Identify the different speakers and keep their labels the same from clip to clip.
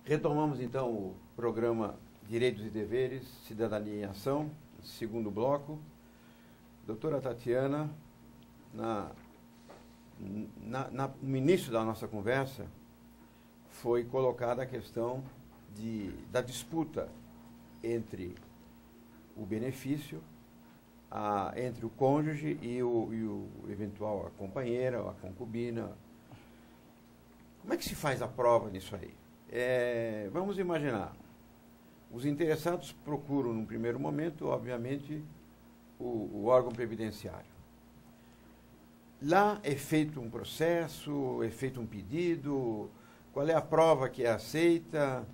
Speaker 1: Retomamos então o programa Direitos e Deveres, Cidadania em Ação, segundo bloco. Doutora Tatiana, no início da nossa conversa, foi colocada a questão da disputa entre o benefício, entre o cônjuge e o eventual companheira, ou a concubina. Como é que se faz a prova nisso aí? Vamos imaginar, os interessados procuram, num primeiro momento, obviamente, o órgão previdenciário. Lá é feito um processo, é feito um pedido, qual é a prova que é aceita,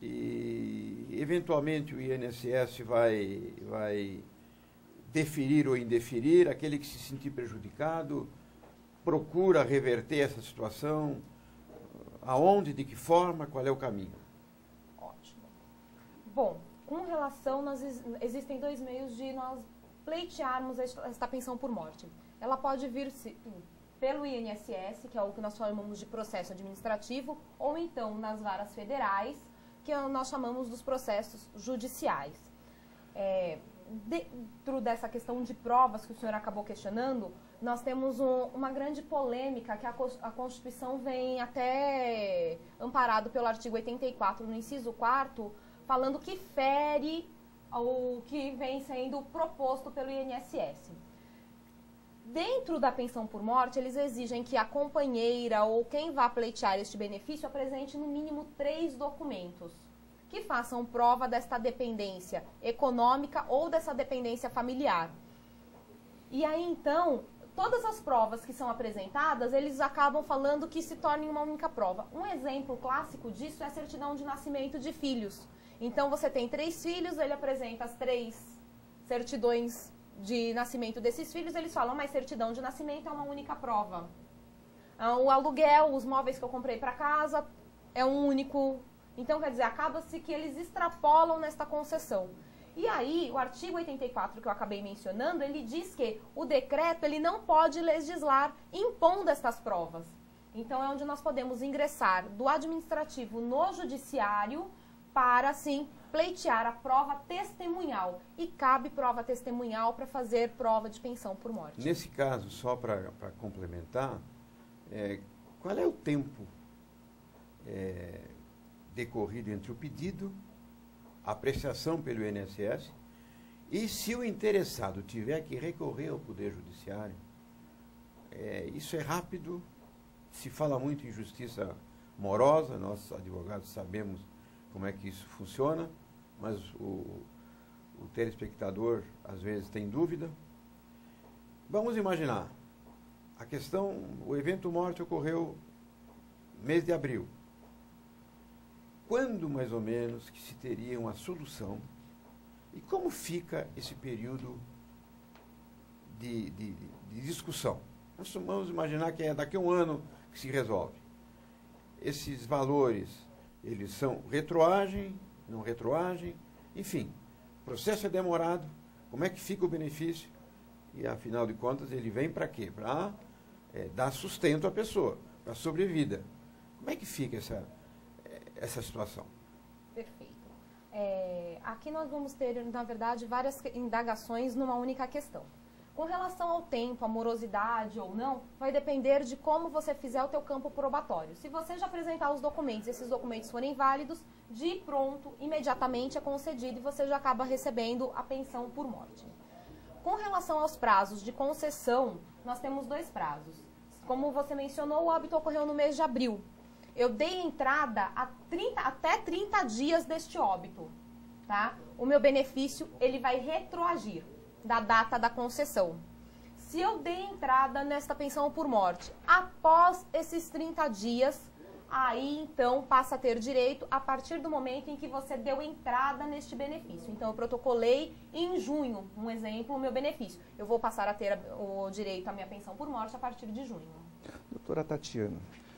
Speaker 1: e, eventualmente, o INSS vai deferir ou indeferir, aquele que se sentir prejudicado procura reverter essa situação. Aonde, de que forma, qual é o caminho?
Speaker 2: Ótimo. Bom, com relação, existem dois meios de nós pleitearmos esta pensão por morte. Ela pode vir pelo INSS, que é o que nós chamamos de processo administrativo, ou então nas varas federais, que nós chamamos dos processos judiciais. Dentro dessa questão de provas que o senhor acabou questionando, nós temos uma grande polêmica que a Constituição vem até amparado pelo artigo 84, no inciso 4º, falando que fere o que vem sendo proposto pelo INSS. Dentro da pensão por morte, eles exigem que a companheira ou quem vá pleitear este benefício apresente no mínimo 3 documentos que façam prova desta dependência econômica ou dessa dependência familiar. E aí, então, todas as provas que são apresentadas, eles acabam falando que se tornem uma única prova. Um exemplo clássico disso é a certidão de nascimento de filhos. Então, você tem 3 filhos, ele apresenta as 3 certidões de nascimento desses filhos, eles falam, mas certidão de nascimento é uma única prova. O aluguel, os móveis que eu comprei para casa, é um único. Então, quer dizer, acaba-se que eles extrapolam nesta concessão. E aí, o artigo 84 que eu acabei mencionando, ele diz que o decreto ele não pode legislar impondo estas provas. Então, é onde nós podemos ingressar do administrativo no judiciário para, assim, pleitear a prova testemunhal. E cabe prova testemunhal para fazer prova de pensão por morte.
Speaker 1: Nesse caso, só para complementar, qual é o tempo decorrido entre o pedido, a apreciação pelo INSS, e se o interessado tiver que recorrer ao Poder Judiciário, isso é rápido, se fala muito em justiça morosa, nós advogados sabemos como é que isso funciona, mas o telespectador às vezes tem dúvida. Vamos imaginar, o evento morte ocorreu no mês de abril. Quando, mais ou menos, que se teria uma solução e como fica esse período de discussão? Vamos imaginar que é daqui a um ano que se resolve. Esses valores, eles são retroagem, não retroagem, enfim, o processo é demorado, como é que fica o benefício? E, afinal de contas, ele vem para quê? Para dar sustento à pessoa, para a sobrevida. Como é que fica essa situação?
Speaker 2: Perfeito. Aqui nós vamos ter, na verdade, várias indagações numa única questão. Com relação ao tempo, a morosidade ou não, vai depender de como você fizer o teu campo probatório. Se você já apresentar os documentos e esses documentos forem válidos, de pronto, imediatamente é concedido e você já acaba recebendo a pensão por morte. Com relação aos prazos de concessão, nós temos 2 prazos. Como você mencionou, o óbito ocorreu no mês de abril. Eu dei entrada até 30 dias deste óbito, tá? O meu benefício, ele vai retroagir da data da concessão. Se eu dei entrada nesta pensão por morte após esses 30 dias, aí então passa a ter direito a partir do momento em que você deu entrada neste benefício. Então eu protocolei em junho, um exemplo, o meu benefício. Eu vou passar a ter o direito à minha pensão por morte a partir de junho.
Speaker 3: Doutora Tatiana,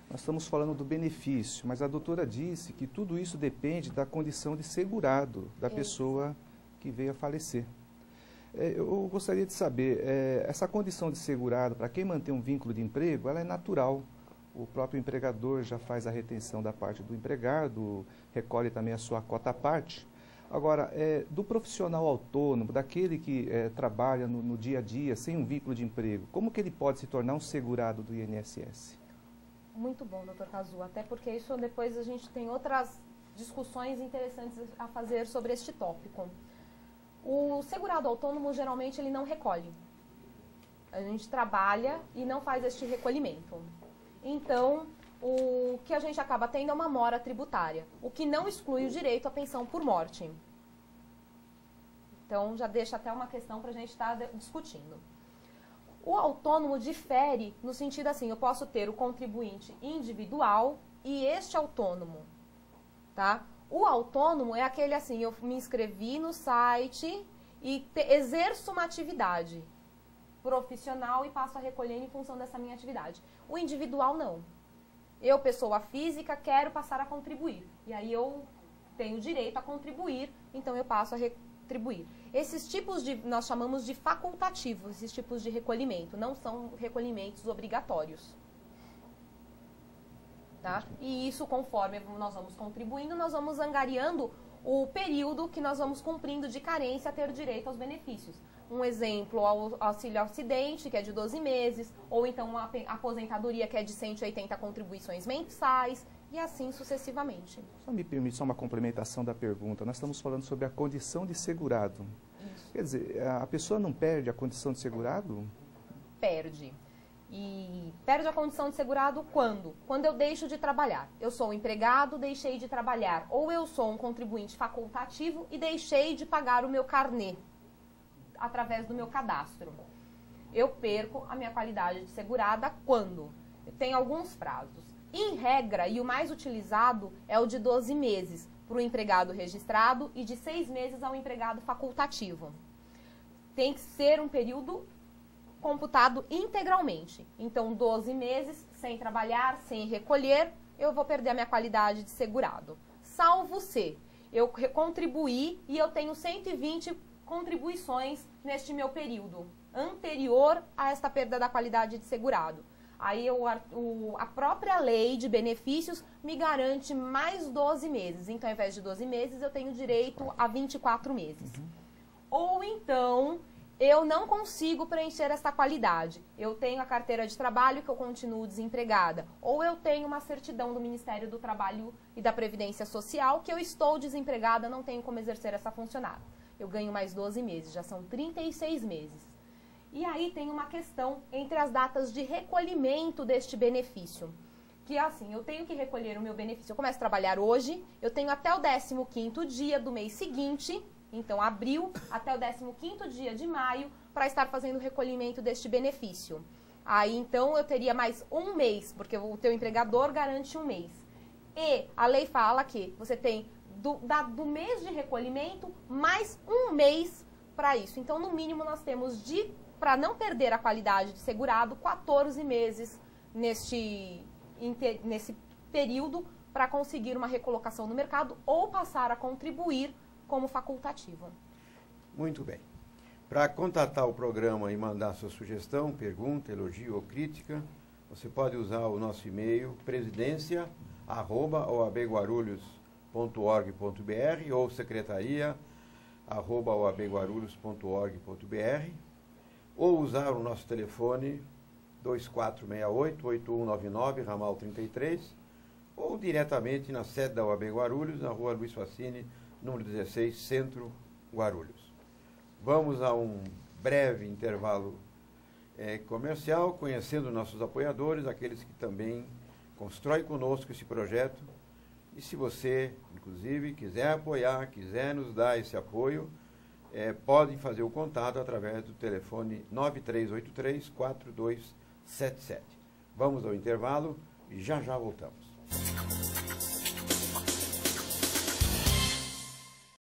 Speaker 3: nós estamos falando do benefício, mas a doutora disse que tudo isso depende da condição de segurado da pessoa que veio a falecer. Eu gostaria de saber, essa condição de segurado, para quem mantém um vínculo de emprego, ela é natural. o próprio empregador já faz a retenção da parte do empregado, recolhe também a sua cota à parte. Agora, do profissional autônomo, daquele que trabalha no dia a dia, sem um vínculo de emprego, como que ele pode se tornar um segurado do INSS?
Speaker 2: Muito bom, doutor Cazu, até porque isso depois a gente tem outras discussões interessantes a fazer sobre este tópico. O segurado autônomo, geralmente, ele não recolhe. A gente trabalha e não faz este recolhimento. Então, o que a gente acaba tendo é uma mora tributária, o que não exclui o direito à pensão por morte. Então, já deixa até uma questão para a gente estar discutindo. O autônomo difere no sentido assim, eu posso ter o contribuinte individual e este autônomo, tá? O autônomo é aquele assim, eu me inscrevi no site e exerço uma atividade profissional e passo a recolher em função dessa minha atividade. O individual não. Eu, pessoa física, quero passar a contribuir. E aí eu tenho direito a contribuir, então eu passo a retribuir. Esses tipos nós chamamos de facultativos, esses tipos de recolhimento, não são recolhimentos obrigatórios. Tá? E isso, conforme nós vamos contribuindo, nós vamos angariando o período que nós vamos cumprindo de carência a ter direito aos benefícios. Um exemplo, o auxílio acidente, que é de 12 meses, ou então uma aposentadoria, que é de 180 contribuições mensais, e assim sucessivamente.
Speaker 3: Só me permite só uma complementação da pergunta. Nós estamos falando sobre a condição de segurado. Isso. Quer dizer, a pessoa não perde a condição de segurado?
Speaker 2: Perde. E perde a condição de segurado quando? Quando eu deixo de trabalhar. Eu sou um empregado, deixei de trabalhar. Ou eu sou um contribuinte facultativo e deixei de pagar o meu carnê através do meu cadastro. Eu perco a minha qualidade de segurada quando? Tem alguns prazos. Em regra, e o mais utilizado é o de 12 meses para o empregado registrado e de 6 meses ao empregado facultativo. Tem que ser um período computado integralmente. Então, 12 meses sem trabalhar, sem recolher, eu vou perder a minha qualidade de segurado. Salvo se eu contribuir e eu tenho 120 contribuições neste meu período, anterior a esta perda da qualidade de segurado. Aí a própria lei de benefícios me garante mais 12 meses. Então, ao invés de 12 meses, eu tenho direito a 24 meses. Ou então, eu não consigo preencher essa qualidade. Eu tenho a carteira de trabalho que eu continuo desempregada. Ou eu tenho uma certidão do Ministério do Trabalho e da Previdência Social que eu estou desempregada, não tenho como exercer essa funcionária. Eu ganho mais 12 meses, já são 36 meses. E aí tem uma questão entre as datas de recolhimento deste benefício. Que é assim, eu tenho que recolher o meu benefício. Eu começo a trabalhar hoje, eu tenho até o 15º dia do mês seguinte, então abril, até o 15º dia de maio, para estar fazendo o recolhimento deste benefício. Aí então eu teria mais um mês, porque o teu empregador garante um mês. E a lei fala que você tem do mês de recolhimento mais um mês para isso. Então, no mínimo, nós temos para não perder a qualidade de segurado, 14 meses nesse período para conseguir uma recolocação no mercado ou passar a contribuir como facultativo.
Speaker 1: Muito bem. Para contatar o programa e mandar sua sugestão, pergunta, elogio ou crítica, você pode usar o nosso e-mail presidência@oabguarulhos.org.br ou secretaria@oabguarulhos.org.br ou usar o nosso telefone 2468-8199, ramal 33, ou diretamente na sede da OAB Guarulhos, na rua Luiz Facine, número 16, Centro, Guarulhos. Vamos a um breve intervalo comercial, conhecendo nossos apoiadores, aqueles que também constroem conosco esse projeto. E se você, inclusive, quiser apoiar, quiser nos dar esse apoio, podem fazer o contato através do telefone 9383-4277. Vamos ao intervalo e já voltamos.